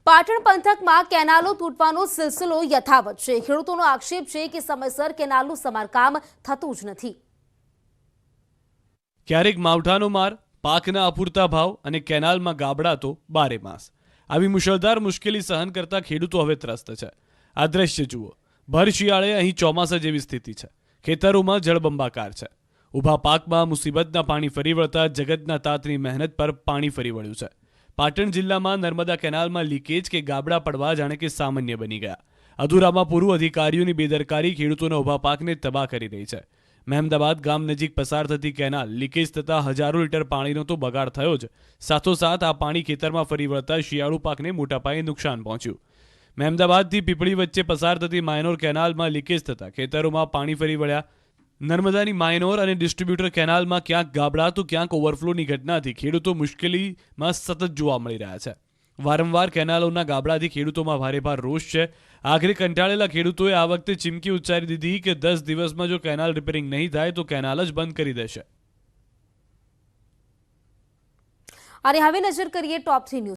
પાટણ પંથકમાં કેનાલો તૂટવાનો સિલસિલો યથાવત છે। ખેડૂતોનો આક્ષેપ છે કે સમયસર કેનાલનું સમારકામ થતું જ નથી। ક્યારેક માવઠાનો માર, પાકના અપૂરતા ભાવ અને કેનાલમાં ગાબડા તો બારે માસ। આવી મુશળધાર મુશ્કેલી સહન કરતા ખેડૂતો હવે ત્રસ્ત છે। આ દ્રશ્ય જુઓ, ભર શિયાળે અહીં ચોમાસા જેવી સ્થિતિ છે। ખેતરોમાં જળબંબાકાર છે। ઊભા પાકમાં મુસીબતના પાણી ફરી વળતા જગતના તાતની મહેનત પર પાણી ફરી વળ્યું છે। પાટણ જિલ્લામાં નર્મદા કેનાલમાં લીકેજ કે ગાબડા પડવા જાણે કે સામાન્ય બની ગયા। અધૂરામાં પૂરું અધિકારીઓની બેદરકારી ખેડૂતોના ઊભા પાકને તબાહ કરી રહી છે। મહેમદાબાદ ગામ નજીક પસાર થતી કેનાલ લીકેજ થતાં હજારો લીટર પાણીનો તો બગાડ થયો જ, સાથોસાથ આ પાણી ખેતરમાં ફરી વળતા શિયાળુ પાકને મોટા પાયે નુકસાન પહોંચ્યું। મહેમદાબાદથી પીપળી વચ્ચે પસાર થતી માયનોર કેનાલમાં લીકેજ થતાં ખેતરોમાં પાણી ફરી વળ્યા। નર્મદાની માયનોર અને ડિસ્ટ્રીબ્યુટર કેનાલમાં ક્યાંક ગાબડા તો ક્યાંક ઓવરફ્લોની ઘટનાથી ખેડૂતો મુશ્કેલીમાં સતત જોવા મળી રહ્યા છે। વારંવાર કેનાલોના ગાબડાથી ખેડૂતોમાં ભારેભાર રોષ છે। આખરે કંટાળેલા ખેડૂતોએ આ વખતે ચીમકી ઉચ્ચારી દીધી કે 10 દિવસમાં જો કેનાલ રિપેરિંગ નહીં થાય તો કેનાલ જ બંધ કરી દેશે। અને હવે નજર કરીએ ટોપ 3 ન્યૂઝ